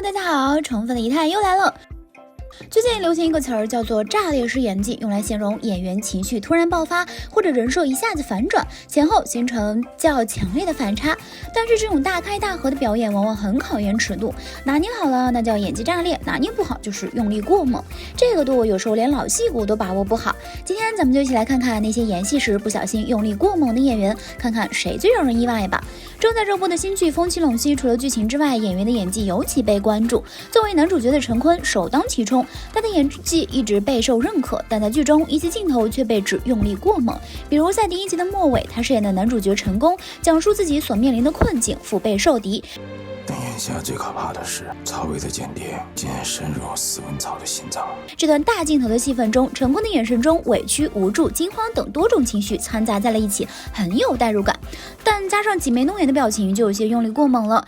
Hello， 大家好，宠粉的仪态又来了。最近流行一个词儿叫做炸裂式演技，用来形容演员情绪突然爆发，或者人设一下子反转，前后形成较强烈的反差。但是这种大开大合的表演往往很考验尺度，拿捏好了那叫演技炸裂，拿捏不好就是用力过猛。这个度有时候连老戏骨都把握不好。今天咱们就一起来看看那些演戏时不小心用力过猛的演员，看看谁最让人意外吧。正在热播的新剧《风起陇西》，除了剧情之外，演员的演技尤其被关注。作为男主角的陈坤首当其冲，他的演技一直备受认可，但在剧中一些镜头却被指用力过猛。比如在第一集的末尾，他饰演的男主角陈宫讲述自己所面临的困境，腹背受敌。但眼下最可怕的是，曹魏的间谍竟然深入司文草的心脏。这段大镜头的戏份中，陈坤的眼神中委屈、无助、惊慌等多种情绪掺杂在了一起，很有代入感。但加上挤眉弄眼的表情，就有些用力过猛了。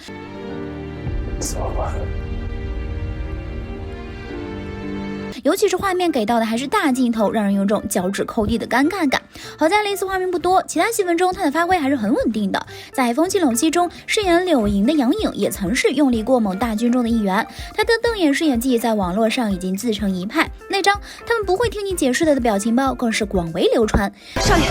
怎么办？尤其是画面给到的还是大镜头，让人有种脚趾抠地的尴尬感。好在类似画面不多，其他戏份中他的发挥还是很稳定的。在《风起陇西》中饰演柳莹的杨颖也曾是用力过猛大军中的一员，他的瞪眼式演技在网络上已经自成一派。那张他们不会听你解释的表情包更是广为流传。少爷，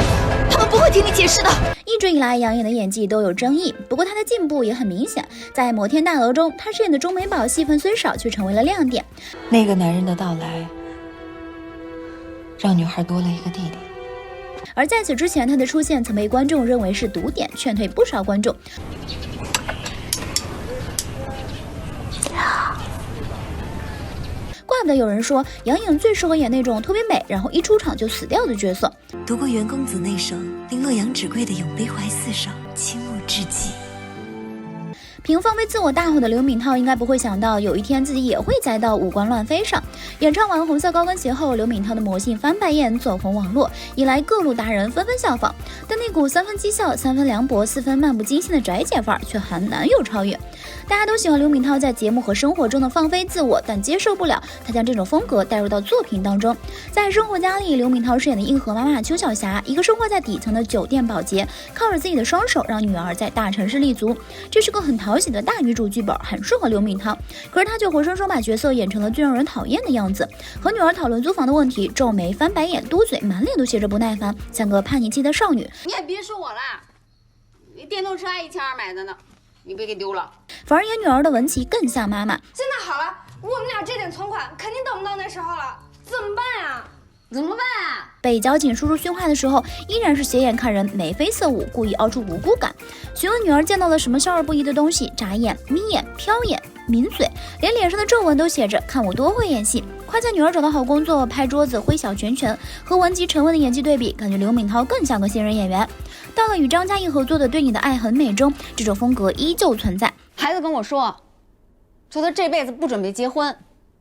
他们不会听你解释的。一直以来杨颖的演技都有争议，不过她的进步也很明显。在《摩天大楼》中，她饰演的钟美宝戏份虽少，却成为了亮点。那个男人的到来让女孩多了一个弟弟，而在此之前，他的出现曾被观众认为是毒点，劝退不少观众。怪不得有人说杨颖最适合演那种特别美，然后一出场就死掉的角色。读过袁公子那首零落杨纸贵的咏悲怀四首，倾慕至极。凭放飞自我大火的刘敏涛应该不会想到有一天自己也会栽到五官乱飞上。演唱完红色高跟鞋后，刘敏涛的魔性翻白眼走红网络，引来各路达人纷纷效仿，但那股3分讥笑、3分凉薄、4分漫不经心的拽姐范儿却很难有超越。大家都喜欢刘敏涛在节目和生活中的放飞自我，但接受不了她将这种风格带入到作品当中。在《生活家》里，刘敏涛饰演的硬核妈妈邱晓霞，一个生活在底层的酒店保洁，靠着自己的双手让女儿在大城市立足，这是个很讨喜的大女主剧本，很适合刘敏涛。可是她却活生生把角色演成了最让人讨厌的样子。和女儿讨论租房的问题，皱眉、翻白眼、嘟嘴，满脸都写着不耐烦，像个叛逆期的少女。你也别说我了，你电动车还1200买的呢，你别给丢了。反而演女儿的文琪更像妈妈。现在好了，我们俩这点存款肯定等不到那时候了，怎么办呀？怎么办啊？被交警叔叔训话的时候，依然是斜眼看人，眉飞色舞，故意凹出无辜感。询问女儿见到了什么笑而不疑的东西，眨眼、眯眼、瞟眼、抿嘴，连脸上的皱纹都写着看我多会演戏。夸赞女儿找到好工作，拍桌子挥小拳拳，和文琪沉稳的演技对比，感觉刘敏涛更像个新人演员。到了与张嘉译合作的《对你的爱很美》中，这种风格依旧存在。孩子跟我说他这辈子不准备结婚，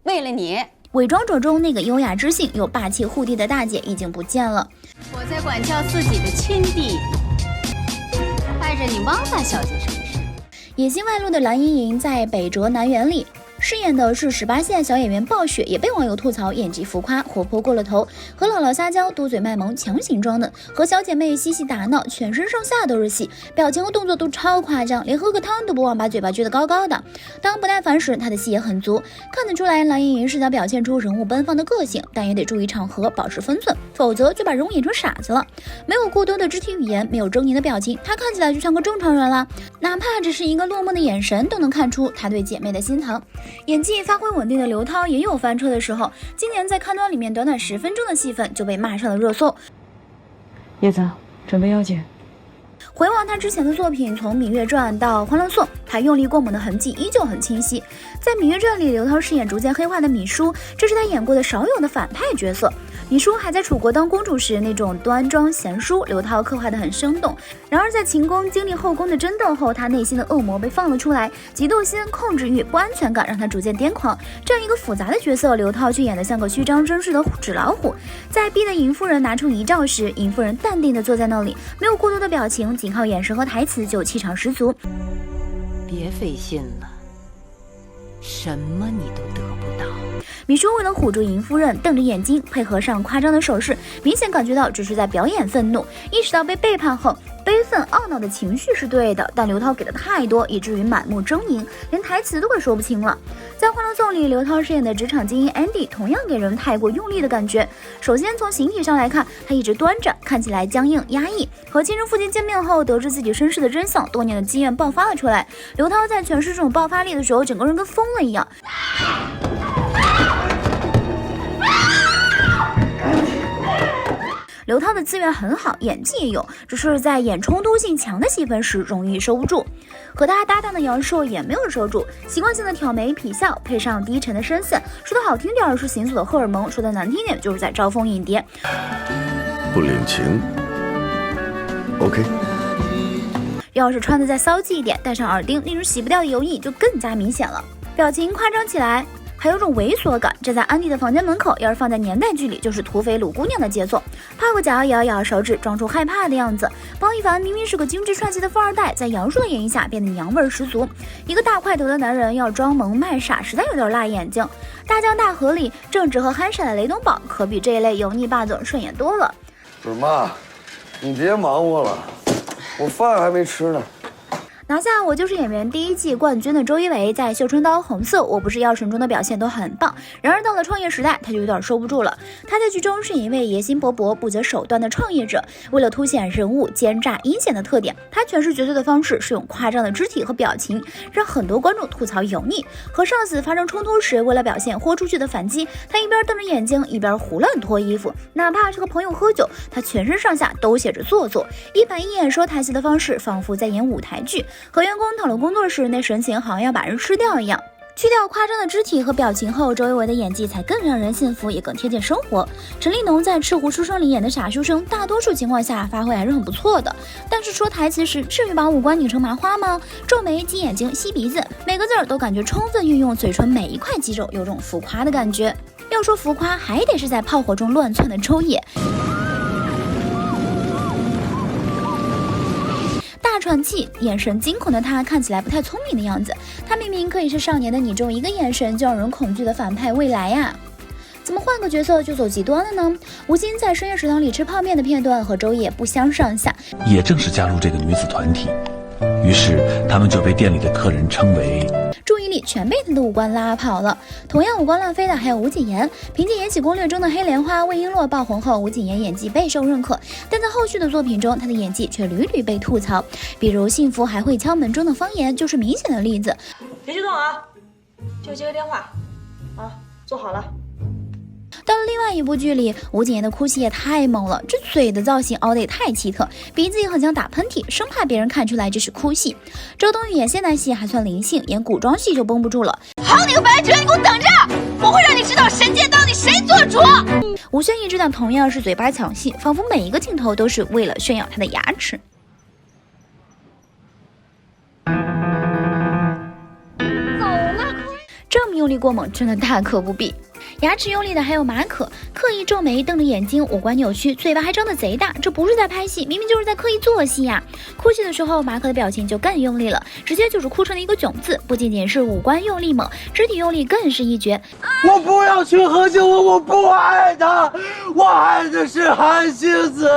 为了你。伪装者中那个优雅知性又霸气护弟的大姐已经不见了。我在管教自己的亲弟，碍着你汪大小姐什么事？野心外露的蓝盈莹在《北辙南辕》里饰演的是18线小演员暴雪，也被网友吐槽演技浮夸、活泼过了头，和姥姥撒娇、多嘴卖萌、强行装嫩，和小姐妹嬉戏打闹，全身上下都是戏，表情和动作都超夸张，连喝个汤都不忘把嘴巴撅得高高的。当不耐烦时，她的戏也很足，看得出来蓝盈莹是想表现出人物奔放的个性，但也得注意场合，保持分寸，否则就把人物演成傻子了。没有过多的肢体语言，没有狰狞的表情，她看起来就像个正常人啦，哪怕只是一个落寞的眼神，都能看出她对姐妹的心疼。演技发挥稳定的刘涛也有翻车的时候，今年在看端里面短短10分钟的戏份就被骂上了热搜。叶子，准备要剪。回望他之前的作品，从《芈月传》到《欢乐颂》，他用力过猛的痕迹依旧很清晰。在《芈月传》里，刘涛饰演逐渐黑化的芈姝，这是他演过的少有的反派角色。芈姝还在楚国当公主时那种端庄贤淑，刘涛刻画得很生动。然而在秦宫经历后宫的争斗后，他内心的恶魔被放了出来，嫉妒心、控制欲、不安全感让他逐渐癫狂。这样一个复杂的角色，刘涛却演得像个虚张声势的纸老虎。在逼得尹夫人拿出遗诏时，尹夫人淡定地坐在那里，没有过多的表情，仅靠眼神和台词就气场十足。别费心了，什么你都得不到。芈姝为了唬住尹夫人，瞪着眼睛，配合上夸张的手势，明显感觉到这是在表演愤怒。意识到被背叛后，悲愤懊恼的情绪是对的，但刘涛给的太多，以至于满目狰狞，连台词都快说不清了。在《欢乐颂》里，刘涛饰演的职场精英 Andy 同样给人太过用力的感觉。首先从形体上来看，他一直端着，看起来僵硬压抑。和亲生父亲见面后，得知自己身世的真相，多年的积怨爆发了出来。刘涛在诠释这种爆发力的时候，整个人跟疯了一样。刘涛的资源很好，演技也有，只是在演冲突性强的戏份时容易收不住。和他搭档的杨烁也没有收住，习惯性的挑眉痞笑，配上低沉的声线，说的好听点是行走的荷尔蒙，说的难听点就是在招蜂引蝶。不领情 ，OK。要是穿的再骚气一点，戴上耳钉，令人洗不掉的油腻就更加明显了。表情夸张起来，还有种猥琐感。站在安迪的房间门口，要是放在年代剧里，就是土匪掳姑娘的节奏。泡个脚，摇摇手指，装出害怕的样子。包奕凡明明是个精致帅气的富二代，在杨烁的演绎下变得娘味十足。一个大块头的男人要装萌卖傻，实在有点辣眼睛。大江大河里，正直和憨傻的雷东宝，可比这一类油腻霸总顺眼多了。不是妈，你别忙活了，我饭还没吃呢。拿下《我就是演员》第1季冠军的周一围，在《绣春刀》《红色》《我不是药神》中的表现都很棒。然而到了创业时代，他就有点收不住了。他在剧中是一位野心勃勃、不择手段的创业者。为了凸显人物奸诈阴险的特点，他诠释角色的方式是用夸张的肢体和表情，让很多观众吐槽油腻。和上司发生冲突时，为了表现豁出去的反击，他一边瞪着眼睛，一边胡乱脱衣服。哪怕是和朋友喝酒，他全身上下都写着做作，一板一眼说台词的方式，仿佛在演舞台剧。和员工讨论工作时，那神情好像要把人吃掉一样。去掉夸张的肢体和表情后，周一围的演技才更让人信服，也更贴近生活。陈立农在《赤狐书生》里演的傻书生，大多数情况下发挥还是很不错的，但是说台词时，至于把五官拧成麻花吗？皱眉、挤眼睛、吸鼻子，每个字儿都感觉充分运用嘴唇每一块肌肉，有种浮夸的感觉。要说浮夸，还得是在炮火中乱窜的周也。大喘气，眼神惊恐的他看起来不太聪明的样子。他明明可以是少年的你中一个眼神就让人恐惧的反派未来呀，怎么换个角色就走极端了呢？吴昕在深夜食堂里吃泡面的片段和周也不相上下。也正是加入这个女子团体，于是他们就被店里的客人称为。注意力全被他的五官拉跑了。同样五官乱飞的还有吴谨言，凭借《延禧攻略》中的黑莲花魏璎珞爆红后，吴谨言演技备受认可，但在后续的作品中，他的演技却屡屡被吐槽。比如《幸福还会敲门》中的方言就是明显的例子。别激动啊，就接个电话啊，坐好了。到了另外一部剧里，吴谨言的哭戏也太猛了，这嘴的造型凹得也太奇特，鼻子也很像打喷嚏，生怕别人看出来这是哭戏。周冬雨演现代戏还算灵性，演古装戏就绷不住了。好你个白绝，你给我等着！我会让你知道神界到底谁做主。吴宣仪这档同样是嘴巴抢戏，仿佛每一个镜头都是为了炫耀她的牙齿。这么用力过猛，真的大可不必。牙齿用力的还有马可，刻意皱眉，瞪着眼睛，五官扭曲，嘴巴还张得贼大，这不是在拍戏，明明就是在刻意做戏呀。哭戏的时候，马可的表情就更用力了，直接就是哭成了一个囧字，不仅仅是五官用力猛，肢体用力更是一绝。我不要去何静文，我不爱他，我爱的是韩星子。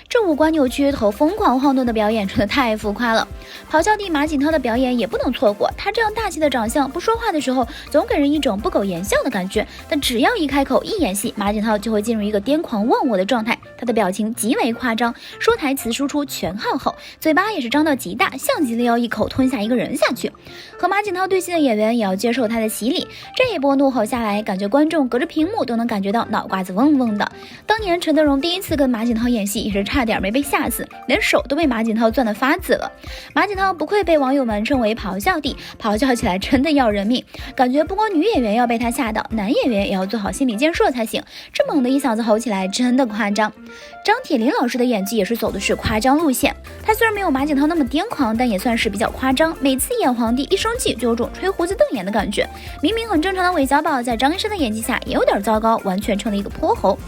这五官扭曲、头疯狂晃动的表演真的太浮夸了。咆哮帝马景涛的表演也不能错过，他这样大气的长相，不说话的时候总给人一种不苟言笑的感觉，但只要一开口一演戏，马景涛就会进入一个癫狂忘我的状态。他的表情极为夸张，说台词输出全靠吼，嘴巴也是张到极大，像极了要一口吞下一个人下去。和马景涛对戏的演员也要接受他的洗礼，这一波怒吼下来，感觉观众隔着屏幕都能感觉到脑瓜子嗡嗡的。当年陈德容第一次跟马景涛演戏，也是差点没被吓死，连手都被马景涛攥得发紫了。马景涛不愧被网友们称为咆哮帝，咆哮起来真的要人命，感觉不光女演员要被他吓到，男演员也要做好心理建设才行，这猛的一嗓子吼起来真的夸张。张铁林老师的演技也是走的是夸张路线，他虽然没有马景涛那么癫狂，但也算是比较夸张，每次演皇帝一生气就有种吹胡子瞪眼的感觉。明明很正常的韦小宝在张医生的演技下也有点糟糕，完全成了一个泼猴。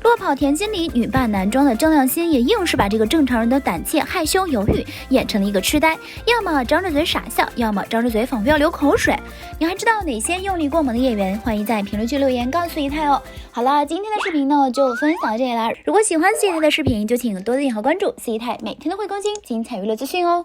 落跑甜心里女扮男装的郑亮欣也硬是把这个正常人的胆怯、害羞、犹豫演成了一个痴呆，要么张着嘴傻笑，要么张着嘴仿佛要流口水。你还知道哪些用力过猛的演员？欢迎在评论区留言告诉姨太哦。好了，今天的视频呢就分享到这里啦。如果喜欢四姨太的视频，就请多点好关注，四姨太每天都会更新精彩娱乐资讯哦。